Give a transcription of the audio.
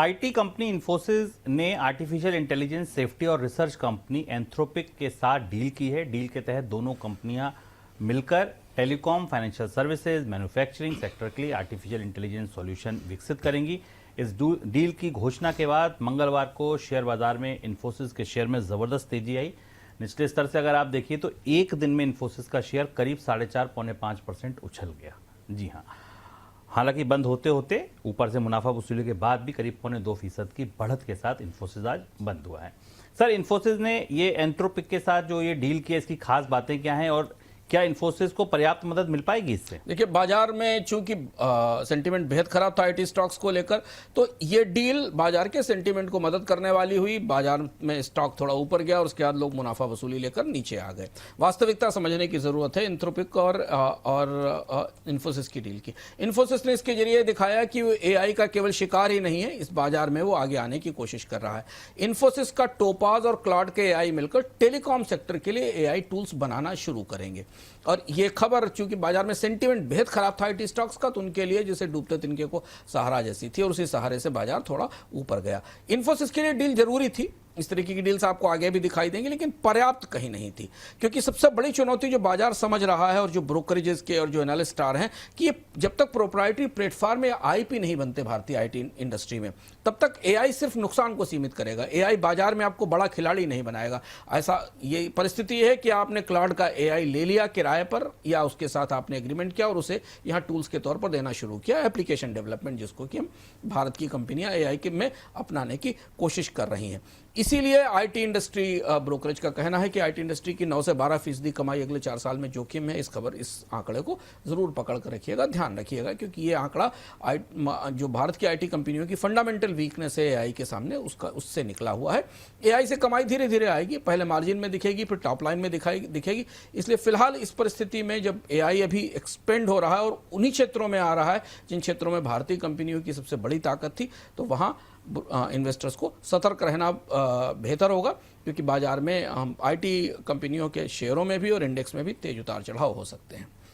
IT company Infosys ने artificial intelligence safety और research company Anthropic के साथ डील की है। डील के तहत दोनों कंपनियां मिलकर telecom, financial services, manufacturing sector के लिए आर्टिफिशियल इंटेलिजेंस सॉल्यूशन विकसित करेंगी। इस डील की घोषणा के बाद मंगलवार को शेयर बाजार में इन्फोसिस के शेयर में जबरदस्त तेजी आई। निचले स्तर से अगर आप देखिए तो एक दिन में इन्फोसिस का शेयर करीब 4.5-5% उछल गया। जी हाँ, हालांकि बंद होते होते ऊपर से मुनाफा वसूली के बाद भी करीब 0.25% की बढ़त के साथ इन्फोसिस आज बंद हुआ है। सर, इन्फोसिस ने ये एंथ्रोपिक के साथ जो ये डील की है, इसकी खास बातें क्या हैं और क्या इन्फोसिस को पर्याप्त मदद मिल पाएगी इससे? देखिए, बाजार में चूंकि सेंटीमेंट बेहद खराब था आईटी स्टॉक्स को लेकर, तो ये डील बाजार के सेंटीमेंट को मदद करने वाली हुई। बाजार में स्टॉक थोड़ा ऊपर गया और उसके बाद लोग मुनाफा वसूली लेकर नीचे आ गए। वास्तविकता समझने की जरूरत है एंथ्रोपिक और इन्फोसिस की डील की। इन्फोसिस ने इसके जरिए दिखाया कि वो एआई का केवल शिकार ही नहीं है, इस बाजार में वो आगे आने की कोशिश कर रहा है। इन्फोसिस का टोपाज और क्लाउड के एआई मिलकर टेलीकॉम सेक्टर के लिए एआई टूल्स बनाना शुरू करेंगे। और ये खबर चूंकि बाजार में सेंटीमेंट बेहद खराब था आईटी स्टॉक्स का, तो उनके लिए जैसे डूबते तिनके को सहारा जैसी थी और उसी सहारे से बाजार थोड़ा ऊपर गया। इन्फोसिस के लिए डील जरूरी थी। इस तरीके की डील्स आपको आगे भी दिखाई देंगे, लेकिन पर्याप्त कहीं नहीं थी, क्योंकि सबसे बड़ी चुनौती जो बाजार समझ रहा है और जो ब्रोकरेजेस के और जो एनालिस्ट आ रहे हैं कि ये जब तक प्रोप्राइटरी प्लेटफॉर्म या आईपी नहीं बनते भारतीय आईटी इंडस्ट्री में, तब तक एआई सिर्फ नुकसान को सीमित करेगा। एआई बाजार में आपको बड़ा खिलाड़ी नहीं बनाएगा। ऐसा ये परिस्थिति है कि आपने क्लाउड का एआई ले लिया किराए पर या उसके साथ आपने एग्रीमेंट किया और उसे यहाँ टूल्स के तौर पर देना शुरू किया, एप्लीकेशन डेवलपमेंट, जिसको कि हम भारत की कंपनियां एआई के में अपनाने की कोशिश कर रही हैं। इसीलिए आईटी इंडस्ट्री ब्रोकरेज का कहना है कि आईटी इंडस्ट्री की 9 से 12% कमाई अगले 4 साल में जोखिम है। इस आंकड़े को जरूर पकड़ कर रखिएगा, ध्यान रखिएगा, क्योंकि ये आंकड़ा जो भारत की आईटी कंपनियों की फंडामेंटल वीकनेस है एआई के सामने, उससे निकला हुआ है। एआई से कमाई धीरे धीरे आएगी, पहले मार्जिन में दिखेगी, फिर टॉप लाइन में दिखेगी। इसलिए फिलहाल इस परिस्थिति में जब एआई अभी एक्सपेंड हो रहा है और उन्हीं क्षेत्रों में आ रहा है जिन क्षेत्रों में भारतीय कंपनियों की सबसे बड़ी ताकत थी, तो वहां इन्वेस्टर्स को सतर्क रहना बेहतर होगा, क्योंकि बाजार में आईटी कंपनियों के शेयरों में भी और इंडेक्स में भी तेज उतार चढ़ाव हो सकते हैं।